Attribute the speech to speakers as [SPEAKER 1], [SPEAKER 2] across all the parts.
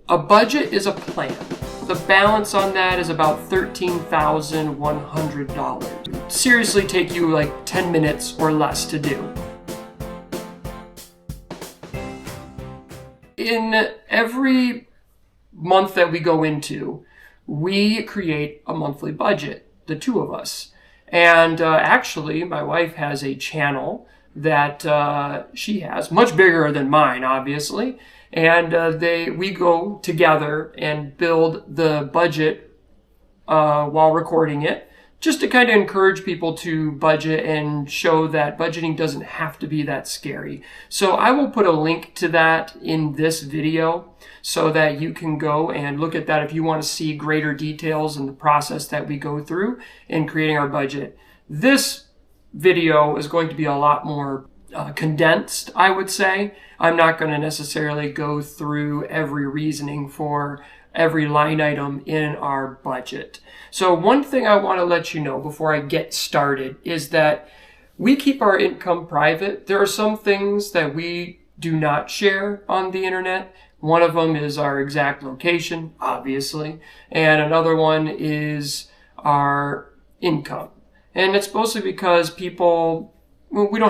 [SPEAKER 1] A budget is a plan. The balance on that is about $13,100. Seriously, take you like 10 minutes or less to do. In every month that we go into, we create a monthly budget, the two of us. And actually, my wife has a channel that she has, much bigger than mine, obviously. And we go together and build the budget while recording it, just to kind of encourage people to budget and show that budgeting doesn't have to be that scary. So I will put a link to that in this video so that you can go and look at that if you want to see greater details in the process that we go through in creating our budget. This video is going to be a lot more condensed, I would say. I'm not going to necessarily go through every reasoning for every line item in our budget. So one thing I want to let you know before I get started is that we keep our income private. There are some things that we do not share on the internet. One of them is our exact location, obviously, and another one is our income. And it's mostly because we don't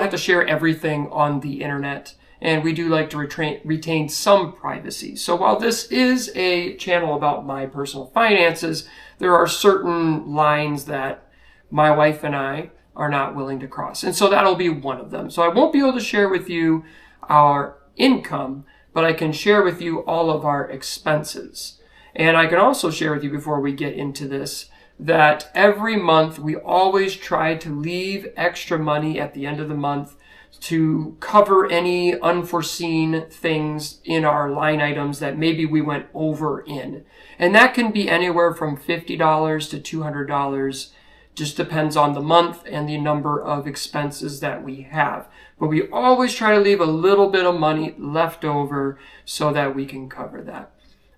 [SPEAKER 1] have to share everything on the internet, and we do like to retain some privacy. So while this is a channel about my personal finances, there are certain lines that my wife and I are not willing to cross. And so that'll be one of them. So I won't be able to share with you our income, but I can share with you all of our expenses. And I can also share with you, before we get into this, that every month we always try to leave extra money at the end of the month to cover any unforeseen things in our line items that maybe we went over in. And that can be anywhere from $50 to $200. Just depends on the month and the number of expenses that we have. But we always try to leave a little bit of money left over so that we can cover that.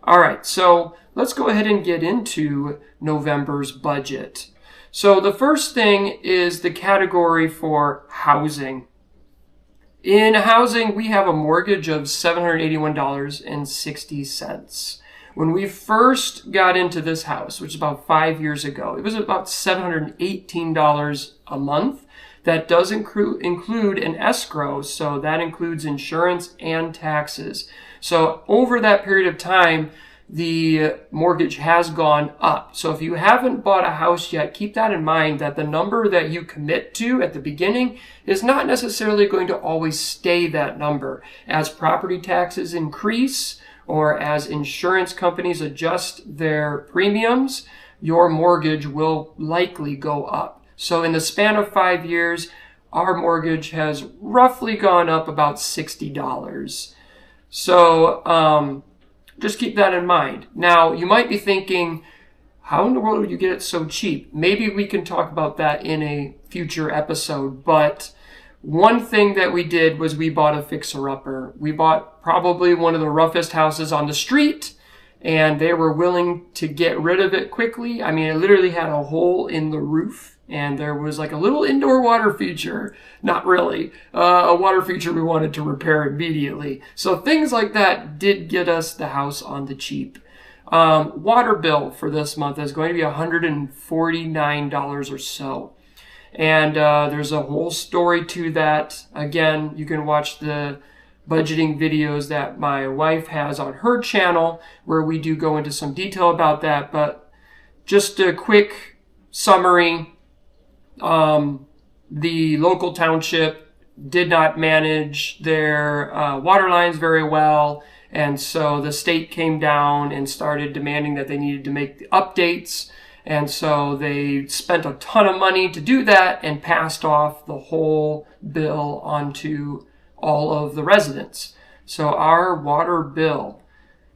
[SPEAKER 1] All right, so let's go ahead and get into November's budget. So the first thing is the category for housing. In housing, we have a mortgage of $781.60. When we first got into this house, which is about 5 years ago, it was about $718 a month. That does include an escrow, so that includes insurance and taxes. So over that period of time, the mortgage has gone up. So if you haven't bought a house yet, keep that in mind, that the number that you commit to at the beginning is not necessarily going to always stay that number. As property taxes increase or as insurance companies adjust their premiums, your mortgage will likely go up. So in the span of 5 years, our mortgage has roughly gone up about $60. So just keep that in mind. Now, you might be thinking, how in the world would you get it so cheap? Maybe we can talk about that in a future episode. But one thing that we did was we bought a fixer-upper. We bought probably one of the roughest houses on the street, and they were willing to get rid of it quickly. I mean, it literally had a hole in the roof. And there was like a little indoor water feature, not really, a water feature we wanted to repair immediately. So things like that did get us the house on the cheap. Water bill for this month is going to be $149 or so. And there's a whole story to that. Again, you can watch the budgeting videos that my wife has on her channel where we do go into some detail about that. But just a quick summary. The local township did not manage their water lines very well, and so the state came down and started demanding that they needed to make the updates, and so they spent a ton of money to do that and passed off the whole bill onto all of the residents. So our water bill,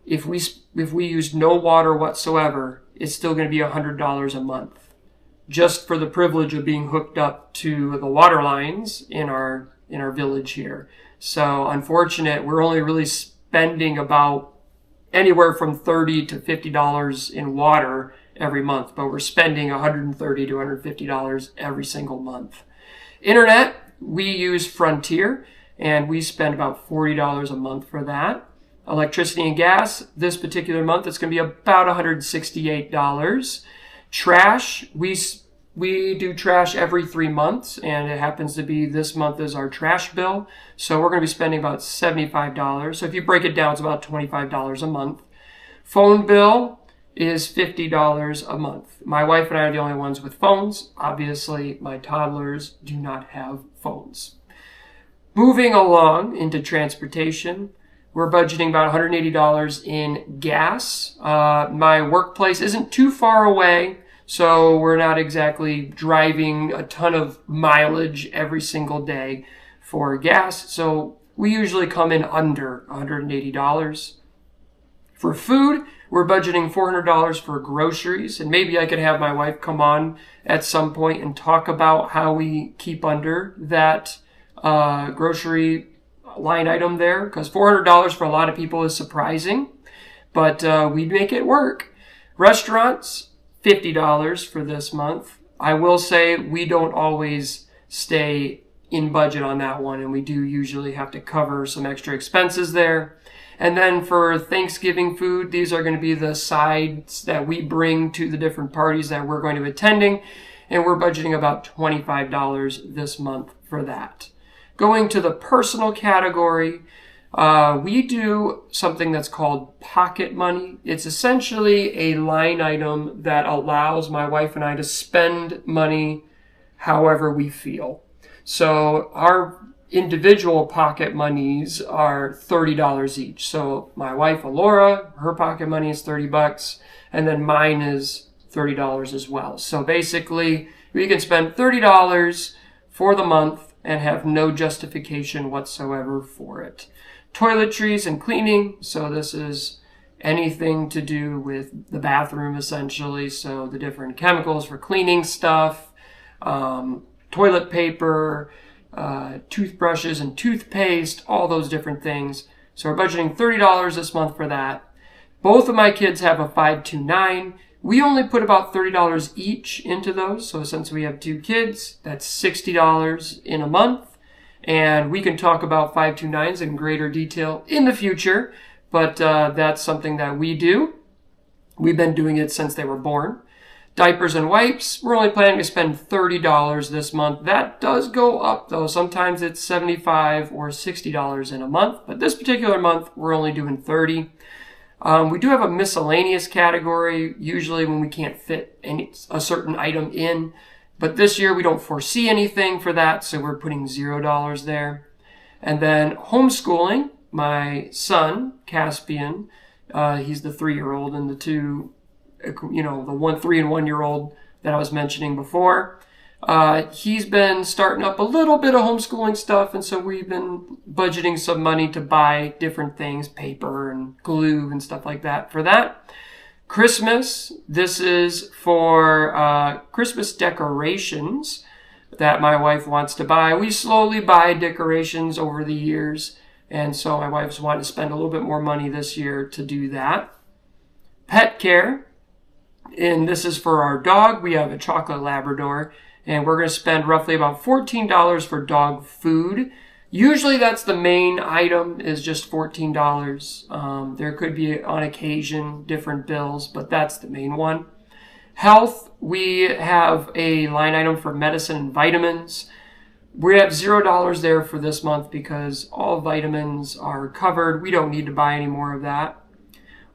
[SPEAKER 1] if we use no water whatsoever, it's still going to be $100 a month. Just for the privilege of being hooked up to the water lines in our village here. So unfortunate, we're only really spending about anywhere from $30 to $50 in water every month, but we're spending $130 to $150 every single month. Internet, we use Frontier, and we spend about $40 a month for that. Electricity and gas, this particular month, it's going to be about $168. Trash, we do trash every 3 months, and it happens to be this month is our trash bill. So we're going to be spending about $75. So if you break it down, it's about $25 a month. Phone bill is $50 a month. My wife and I are the only ones with phones. Obviously, my toddlers do not have phones. Moving along into transportation, we're budgeting about $180 in gas. My workplace isn't too far away, so we're not exactly driving a ton of mileage every single day for gas. So we usually come in under $180. For food, we're budgeting $400 for groceries, and maybe I could have my wife come on at some point and talk about how we keep under that grocery line item there, because $400 for a lot of people is surprising, but we make it work. Restaurants, $50 for this month. I will say we don't always stay in budget on that one, and we do usually have to cover some extra expenses there. And then for Thanksgiving food, these are going to be the sides that we bring to the different parties that we're going to be attending, and we're budgeting about $25 this month for that. Going to the personal category, we do something that's called pocket money. It's essentially a line item that allows my wife and I to spend money however we feel. So our individual pocket monies are $30 each. So my wife, Alora, her pocket money is $30, and then mine is $30 as well. So basically, we can spend $30 for the month and have no justification whatsoever for it. Toiletries and cleaning, so this is anything to do with the bathroom essentially, so the different chemicals for cleaning stuff, toilet paper, toothbrushes and toothpaste, all those different things. So we're budgeting $30 this month for that. Both of my kids have a 529. We only put about $30 each into those. So since we have 2 kids, that's $60 in a month. And we can talk about 529s in greater detail in the future, but that's something that we do. We've been doing it since they were born. Diapers and wipes, we're only planning to spend $30 this month. That does go up though. Sometimes it's $75 or $60 in a month, but this particular month we're only doing $30. We do have a miscellaneous category, usually when we can't fit a certain item in. But this year we don't foresee anything for that, so we're putting $0 there. And then homeschooling, my son, Caspian, he's the 3-year-old, and the two, the 3 and 1 year old that I was mentioning before. He's been starting up a little bit of homeschooling stuff, and so we've been budgeting some money to buy different things, paper and glue and stuff like that for that. Christmas, this is for Christmas decorations that my wife wants to buy. We slowly buy decorations over the years, and so my wife's wanting to spend a little bit more money this year to do that. Pet care, and this is for our dog. We have a chocolate Labrador, and we're going to spend roughly about $14 for dog food. Usually that's the main item, is just $14. There could be, on occasion, different bills, but that's the main one. Health, we have a line item for medicine and vitamins. We have $0 there for this month because all vitamins are covered. We don't need to buy any more of that.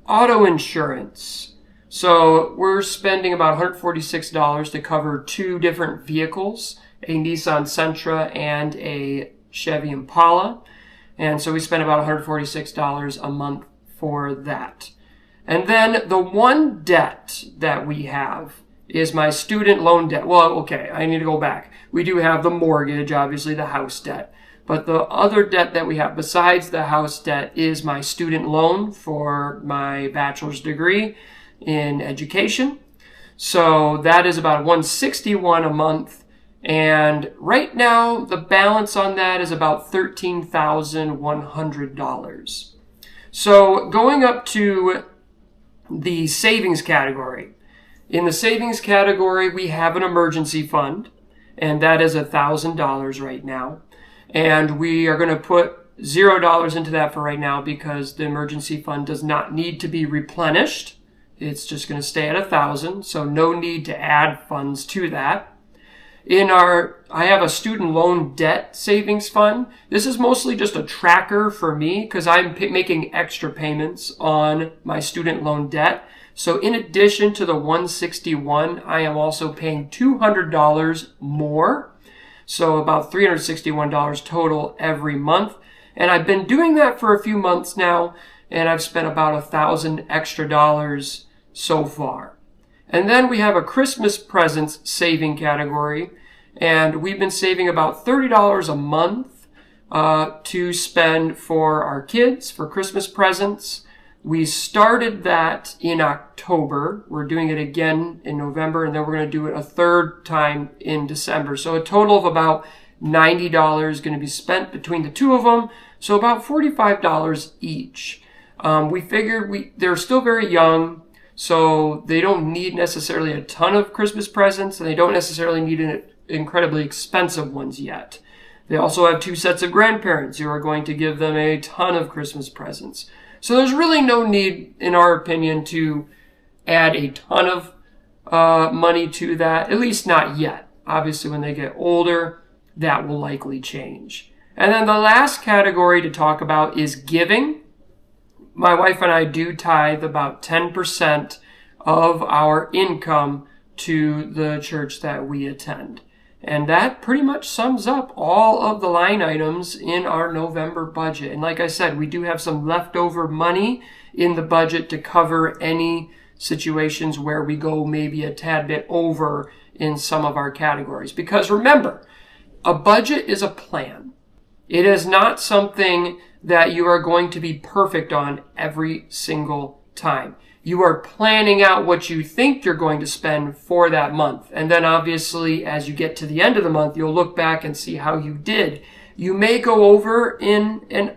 [SPEAKER 1] Auto insurance. So we're spending about $146 to cover 2 different vehicles, a Nissan Sentra and a Chevy Impala. And so we spend about $146 a month for that. And then the one debt that we have is my student loan debt. Well, okay, I need to go back. We do have the mortgage, obviously the house debt. But the other debt that we have besides the house debt is my student loan for my bachelor's degree in education. So that is about $161 a month. And right now, the balance on that is about $13,100. So going up to the savings category. In the savings category, we have an emergency fund, and that is $1,000 right now. And we are going to put $0 into that for right now because the emergency fund does not need to be replenished. It's just going to stay at 1,000, so no need to add funds to that. I have a student loan debt savings fund. This is mostly just a tracker for me because I'm making extra payments on my student loan debt. So in addition to the $161, I am also paying $200 more. So about $361 total every month. And I've been doing that for a few months now, and I've spent about $1,000 extra so far. And then we have a Christmas presents saving category, and we've been saving about $30 a month to spend for our kids, for Christmas presents. We started that in October. We're doing it again in November, and then we're going to do it a third time in December. So a total of about $90 going to be spent between the two of them, so about $45 each. We figured they're still very young, so they don't need necessarily a ton of Christmas presents, and they don't necessarily need incredibly expensive ones yet. They also have 2 sets of grandparents who are going to give them a ton of Christmas presents. So there's really no need, in our opinion, to add a ton of money to that, at least not yet. Obviously, when they get older, that will likely change. And then the last category to talk about is giving. My wife and I do tithe about 10% of our income to the church that we attend. And that pretty much sums up all of the line items in our November budget. And like I said, we do have some leftover money in the budget to cover any situations where we go maybe a tad bit over in some of our categories. Because remember, a budget is a plan. It is not something that you are going to be perfect on every single time. You are planning out what you think you're going to spend for that month. And then obviously, as you get to the end of the month, you'll look back and see how you did. You may go over in an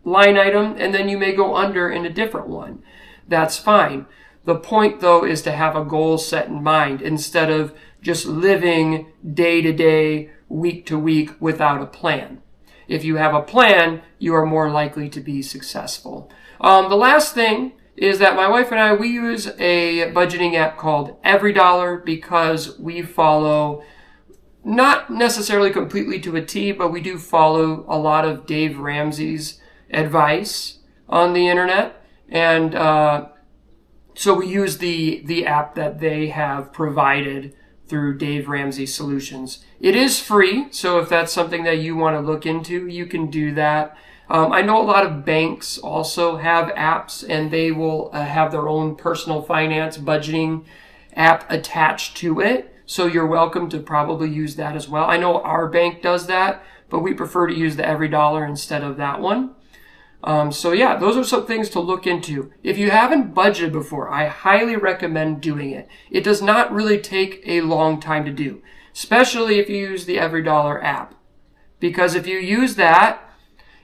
[SPEAKER 1] line item, and then you may go under in a different one. That's fine. The point, though, is to have a goal set in mind instead of just living day to day, week to week without a plan. If you have a plan, you are more likely to be successful. The last thing is that my wife and I, we use a budgeting app called EveryDollar because we follow, not necessarily completely to a T, but we do follow a lot of Dave Ramsey's advice on the internet. And so we use the app that they have provided through Dave Ramsey Solutions. It is free, so if that's something that you want to look into, you can do that. I know a lot of banks also have apps, and they will have their own personal finance budgeting app attached to it, so you're welcome to probably use that as well. I know our bank does that, but we prefer to use the EveryDollar instead of that one. So yeah, those are some things to look into. If you haven't budgeted before, I highly recommend doing it. It does not really take a long time to do, especially if you use the EveryDollar app. Because if you use that,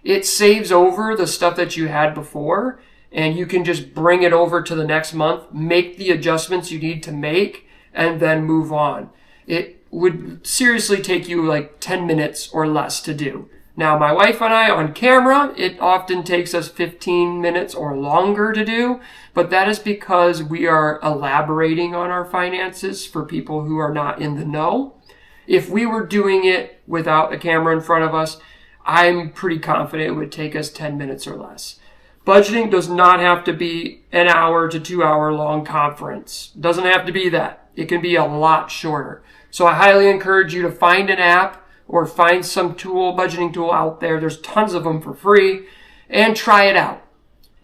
[SPEAKER 1] it saves over the stuff that you had before, and you can just bring it over to the next month, make the adjustments you need to make, and then move on. It would seriously take you like 10 minutes or less to do. Now, my wife and I on camera, it often takes us 15 minutes or longer to do, but that is because we are elaborating on our finances for people who are not in the know. If we were doing it without a camera in front of us, I'm pretty confident it would take us 10 minutes or less. Budgeting does not have to be an hour to 2 hour long conference. It doesn't have to be that. It can be a lot shorter. So I highly encourage you to find an app or find some budgeting tool out there. There's tons of them for free, and try it out.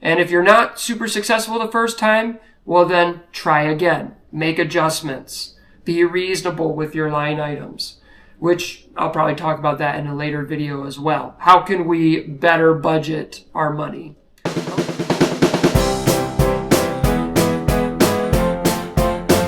[SPEAKER 1] And if you're not super successful the first time, well then try again. Make adjustments. Be reasonable with your line items, which I'll probably talk about that in a later video as well. How can we better budget our money?